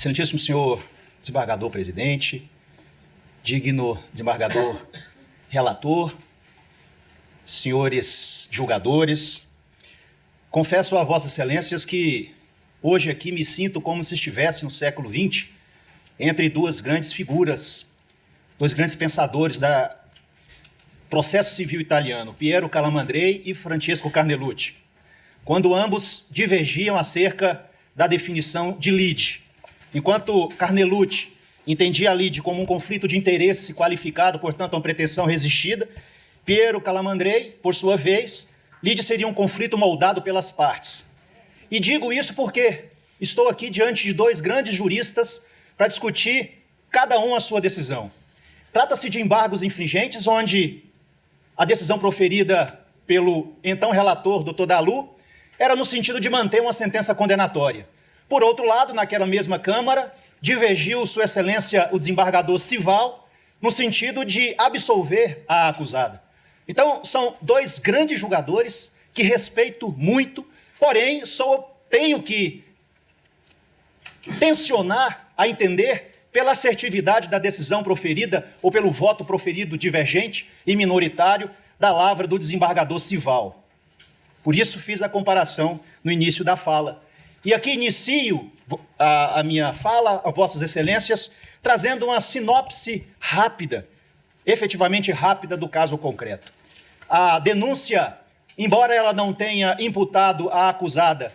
Excelentíssimo senhor desembargador presidente, digno desembargador relator, senhores julgadores, confesso a vossas excelências que hoje aqui me sinto como se estivesse no século XX, entre duas grandes figuras, dois grandes pensadores do processo civil italiano, Piero Calamandrei e Francesco Carnelucci, quando ambos divergiam acerca da definição de lide. Enquanto Carnelucci entendia a lide como um conflito de interesse qualificado, portanto, uma pretensão resistida, Piero Calamandrei, por sua vez, lide seria um conflito moldado pelas partes. E digo isso porque estou aqui diante de dois grandes juristas para discutir cada um a sua decisão. Trata-se de embargos infringentes, onde a decisão proferida pelo então relator, Dr. Dalu, era no sentido de manter uma sentença condenatória. Por outro lado, naquela mesma Câmara, divergiu Sua Excelência o desembargador Sival, no sentido de absolver a acusada. Então, são dois grandes julgadores que respeito muito, porém, só tenho que tensionar a entender pela assertividade da decisão proferida ou pelo voto proferido divergente e minoritário da lavra do desembargador Sival. Por isso fiz a comparação no início da fala. E aqui inicio a minha fala, a vossas excelências, trazendo uma sinopse rápida, efetivamente rápida, do caso concreto. A denúncia, embora ela não tenha imputado à acusada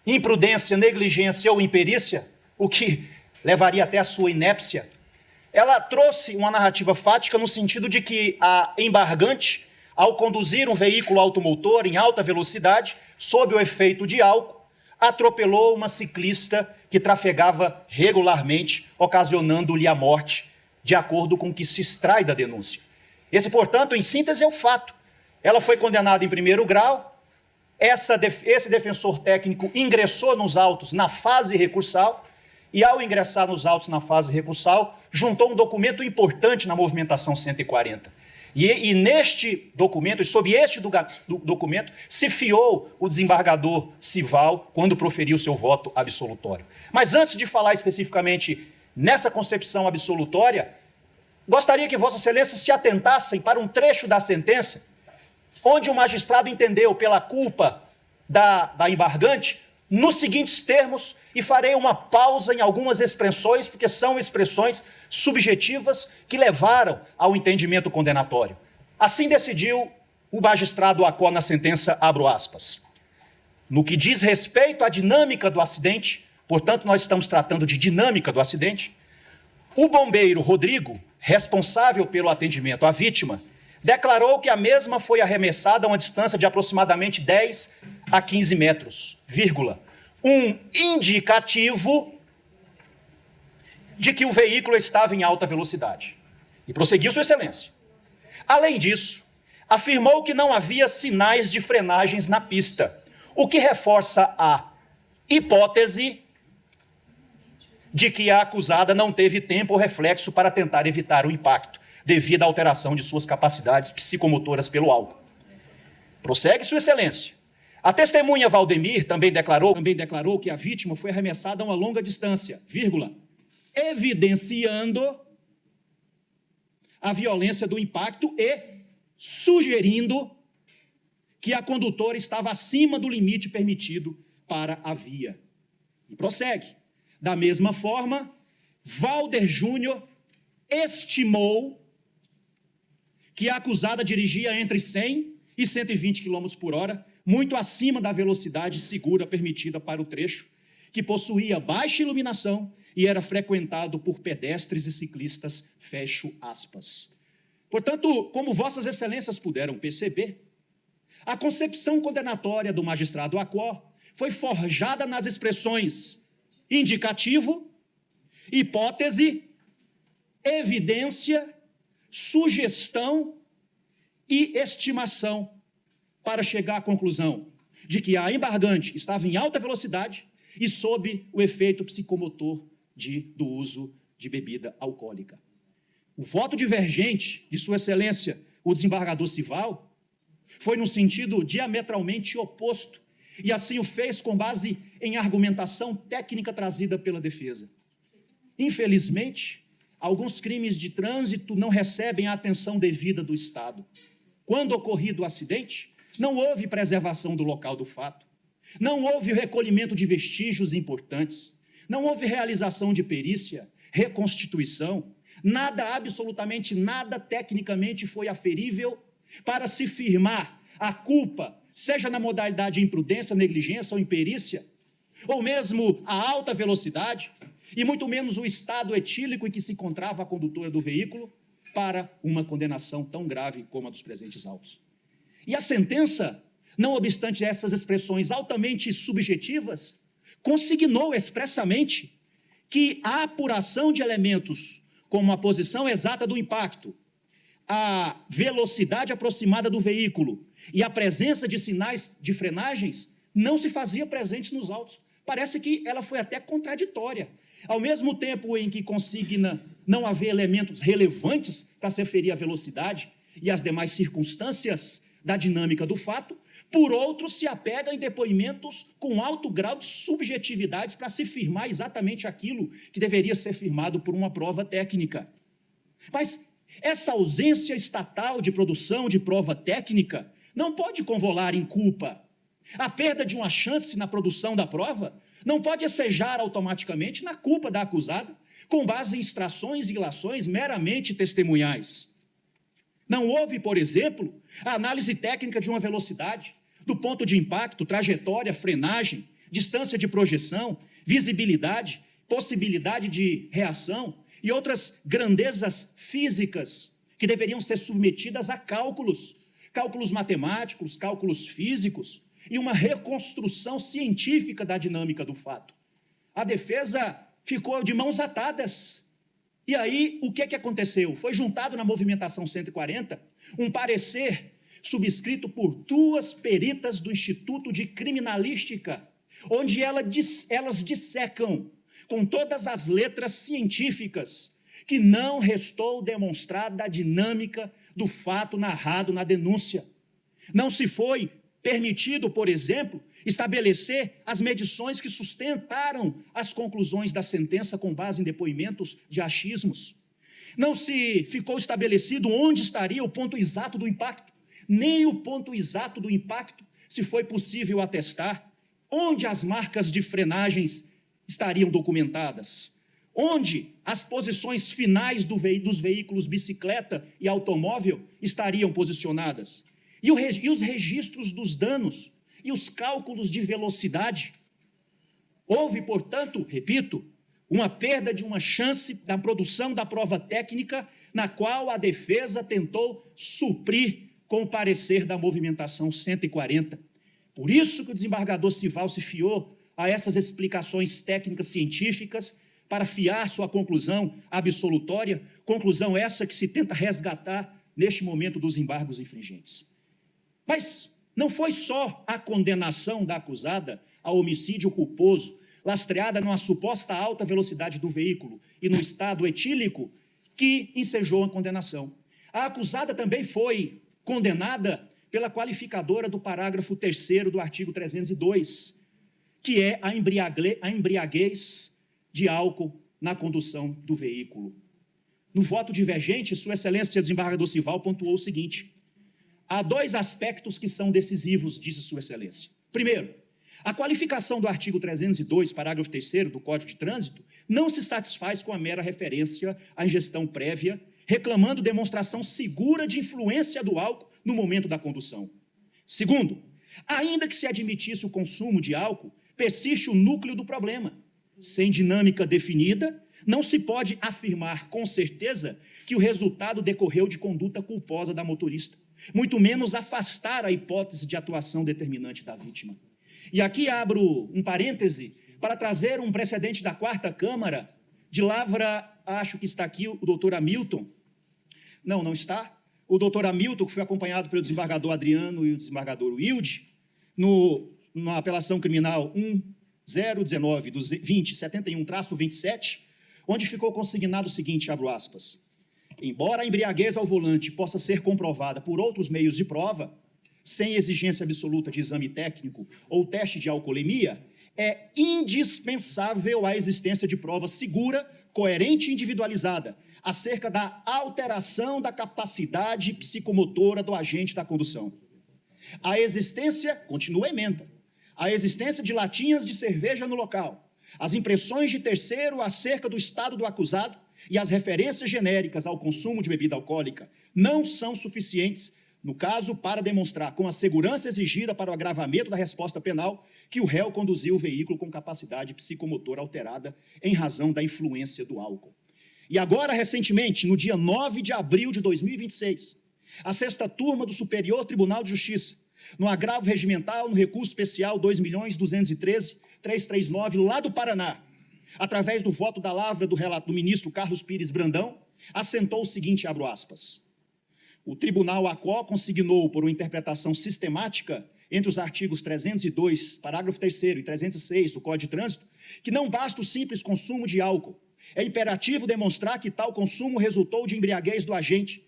imprudência, negligência ou imperícia, o que levaria até a sua inépcia, ela trouxe uma narrativa fática no sentido de que a embargante, ao conduzir um veículo automotor em alta velocidade, sob o efeito de álcool, atropelou uma ciclista que trafegava regularmente, ocasionando-lhe a morte, de acordo com o que se extrai da denúncia. Esse, portanto, em síntese, é o fato. Ela foi condenada em primeiro grau, esse defensor técnico ingressou nos autos na fase recursal, e ao ingressar nos autos na fase recursal, juntou um documento importante na movimentação 140. E neste documento, e sob este documento, se fiou o desembargador Sival quando proferiu seu voto absolutório. Mas antes de falar especificamente nessa concepção absolutória, gostaria que Vossas Excelências se atentassem para um trecho da sentença, onde o magistrado entendeu pela culpa da embargante, nos seguintes termos, e farei uma pausa em algumas expressões, porque são expressões subjetivas que levaram ao entendimento condenatório. Assim decidiu o magistrado Acó na sentença, abro aspas. No que diz respeito à dinâmica do acidente, portanto, nós estamos tratando de dinâmica do acidente, o bombeiro Rodrigo, responsável pelo atendimento à vítima, declarou que a mesma foi arremessada a uma distância de aproximadamente 10 a 15 metros, vírgula, um indicativo de que o veículo estava em alta velocidade. E prosseguiu Sua Excelência. Além disso, afirmou que não havia sinais de frenagens na pista, o que reforça a hipótese de que a acusada não teve tempo ou reflexo para tentar evitar o impacto, devido à alteração de suas capacidades psicomotoras pelo álcool. Prossegue Sua Excelência. A testemunha Valdemir também declarou que a vítima foi arremessada a uma longa distância, vírgula, evidenciando a violência do impacto e sugerindo que a condutora estava acima do limite permitido para a via. E prossegue. Da mesma forma, Valder Júnior estimou que a acusada dirigia entre 100 e 120 km por hora, muito acima da velocidade segura permitida para o trecho, que possuía baixa iluminação e era frequentado por pedestres e ciclistas, fecho aspas. Portanto, como Vossas Excelências puderam perceber, a concepção condenatória do magistrado Acó foi forjada nas expressões indicativo, hipótese, evidência, sugestão e estimação, para chegar à conclusão de que a embargante estava em alta velocidade e sob o efeito psicomotor do uso de bebida alcoólica. O voto divergente de Sua Excelência, o desembargador Sival, foi num sentido diametralmente oposto, e assim o fez com base em argumentação técnica trazida pela defesa. Infelizmente, alguns crimes de trânsito não recebem a atenção devida do Estado. Quando ocorrido o acidente, não houve preservação do local do fato, não houve o recolhimento de vestígios importantes, não houve realização de perícia, reconstituição, nada, absolutamente nada, tecnicamente foi aferível para se firmar a culpa, seja na modalidade de imprudência, negligência ou imperícia, ou mesmo a alta velocidade, e muito menos o estado etílico em que se encontrava a condutora do veículo, para uma condenação tão grave como a dos presentes autos. E a sentença, não obstante essas expressões altamente subjetivas, consignou expressamente que a apuração de elementos como a posição exata do impacto, a velocidade aproximada do veículo e a presença de sinais de frenagens não se fazia presentes nos autos. Parece que ela foi até contraditória. Ao mesmo tempo em que consigna não haver elementos relevantes para se aferir a velocidade e as demais circunstâncias da dinâmica do fato, por outro, se apega em depoimentos com alto grau de subjetividades para se firmar exatamente aquilo que deveria ser firmado por uma prova técnica. Mas essa ausência estatal de produção de prova técnica não pode convolar em culpa. A perda de uma chance na produção da prova não pode assejar automaticamente na culpa da acusada, com base em extrações e ilações meramente testemunhais. Não houve, por exemplo, a análise técnica de uma velocidade, do ponto de impacto, trajetória, frenagem, distância de projeção, visibilidade, possibilidade de reação e outras grandezas físicas que deveriam ser submetidas a cálculos matemáticos, cálculos físicos e uma reconstrução científica da dinâmica do fato. A defesa ficou de mãos atadas. E aí, o que aconteceu? Foi juntado na movimentação 140 um parecer subscrito por 2 peritas do Instituto de Criminalística, onde elas dissecam com todas as letras científicas que não restou demonstrada a dinâmica do fato narrado na denúncia. Não se foi permitido, por exemplo, estabelecer as medições que sustentaram as conclusões da sentença com base em depoimentos de achismos. Não se ficou estabelecido onde estaria o ponto exato do impacto, nem o ponto exato do impacto se foi possível atestar, onde as marcas de frenagens estariam documentadas, onde as posições finais dos veículos bicicleta e automóvel estariam posicionadas. E os registros dos danos e os cálculos de velocidade. Houve, portanto, repito, uma perda de uma chance na produção da prova técnica, na qual a defesa tentou suprir com o parecer da movimentação 140. Por isso que o desembargador Sival se fiou a essas explicações técnicas científicas para fiar sua conclusão absolutória, conclusão essa que se tenta resgatar neste momento dos embargos infringentes. Mas não foi só a condenação da acusada ao homicídio culposo, lastreada numa suposta alta velocidade do veículo e no estado etílico, que ensejou a condenação. A acusada também foi condenada pela qualificadora do parágrafo 3º do artigo 302, que é a embriaguez de álcool na condução do veículo. No voto divergente, Sua Excelência, o desembargador Sival, pontuou o seguinte: há 2 aspectos que são decisivos, disse Sua Excelência. Primeiro, a qualificação do artigo 302, parágrafo 3º do Código de Trânsito, não se satisfaz com a mera referência à ingestão prévia, reclamando demonstração segura de influência do álcool no momento da condução. Segundo, ainda que se admitisse o consumo de álcool, persiste o núcleo do problema. Sem dinâmica definida, não se pode afirmar com certeza que o resultado decorreu de conduta culposa da motorista, muito menos afastar a hipótese de atuação determinante da vítima. E aqui abro um parêntese para trazer um precedente da 4ª Câmara, de lavra, acho que está aqui, o doutor Hamilton. Não está. O doutor Hamilton, que foi acompanhado pelo desembargador Adriano e o desembargador Wilde, na apelação criminal 1019 dos 2071-27, onde ficou consignado o seguinte, abro aspas: embora a embriaguez ao volante possa ser comprovada por outros meios de prova, sem exigência absoluta de exame técnico ou teste de alcoolemia, é indispensável a existência de prova segura, coerente e individualizada acerca da alteração da capacidade psicomotora do agente da condução. A existência, continua a emenda, a existência de latinhas de cerveja no local, as impressões de terceiro acerca do estado do acusado e as referências genéricas ao consumo de bebida alcoólica não são suficientes, no caso, para demonstrar com a segurança exigida para o agravamento da resposta penal que o réu conduziu o veículo com capacidade psicomotora alterada em razão da influência do álcool. E agora, recentemente, no dia 9 de abril de 2026, a sexta turma do Superior Tribunal de Justiça, no agravo regimental, no recurso especial 2.213.339, lá do Paraná, através do voto da lavra do ministro Carlos Pires Brandão, assentou o seguinte, abro aspas, o Tribunal ACO consignou por uma interpretação sistemática entre os artigos 302, parágrafo 3º e 306 do Código de Trânsito, que não basta o simples consumo de álcool. É imperativo demonstrar que tal consumo resultou de embriaguez do agente.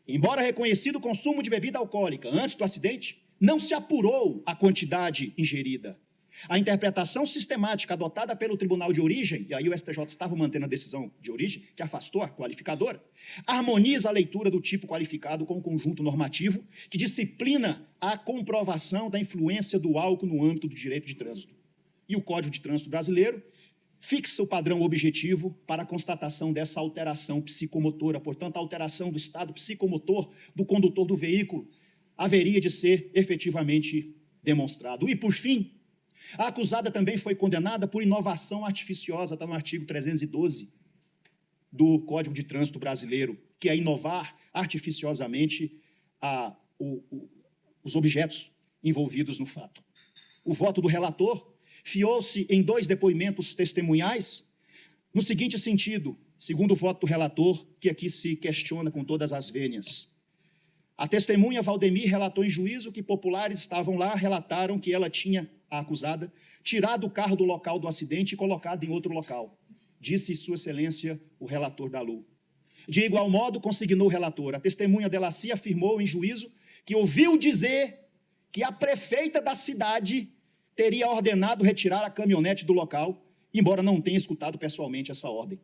Embora reconhecido o consumo de bebida alcoólica antes do acidente, não se apurou a quantidade ingerida. A interpretação sistemática adotada pelo tribunal de origem, e aí o STJ estava mantendo a decisão de origem, que afastou a qualificadora, harmoniza a leitura do tipo qualificado com o conjunto normativo que disciplina a comprovação da influência do álcool no âmbito do direito de trânsito. E o Código de Trânsito brasileiro fixa o padrão objetivo para a constatação dessa alteração psicomotora. Portanto, a alteração do estado psicomotor do condutor do veículo haveria de ser efetivamente demonstrado. E, por fim, a acusada também foi condenada por inovação artificiosa, está no artigo 312 do Código de Trânsito brasileiro, que é inovar artificiosamente os objetos envolvidos no fato. O voto do relator fiou-se em 2 depoimentos testemunhais, no seguinte sentido, segundo o voto do relator, que aqui se questiona com todas as vênias. A testemunha Valdemir relatou em juízo que populares estavam lá, relataram que ela tinha, a acusada, tirado o carro do local do acidente e colocado em outro local. Disse Sua Excelência, o relator da LU. De igual modo, consignou o relator. A testemunha Delacy afirmou em juízo que ouviu dizer que a prefeita da cidade teria ordenado retirar a caminhonete do local, embora não tenha escutado pessoalmente essa ordem.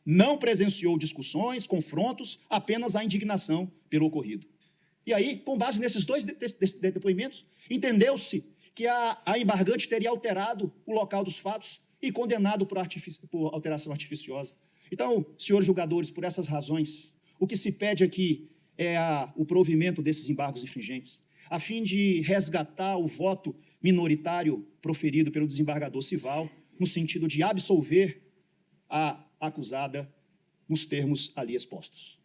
Não presenciou discussões, confrontos, apenas a indignação pelo ocorrido. E aí, com base nesses 2 depoimentos, entendeu-se que a embargante teria alterado o local dos fatos e condenado por alteração artificiosa. Então, senhores julgadores, por essas razões, o que se pede aqui é o provimento desses embargos infringentes, a fim de resgatar o voto minoritário proferido pelo desembargador Sival, no sentido de absolver a acusada nos termos ali expostos.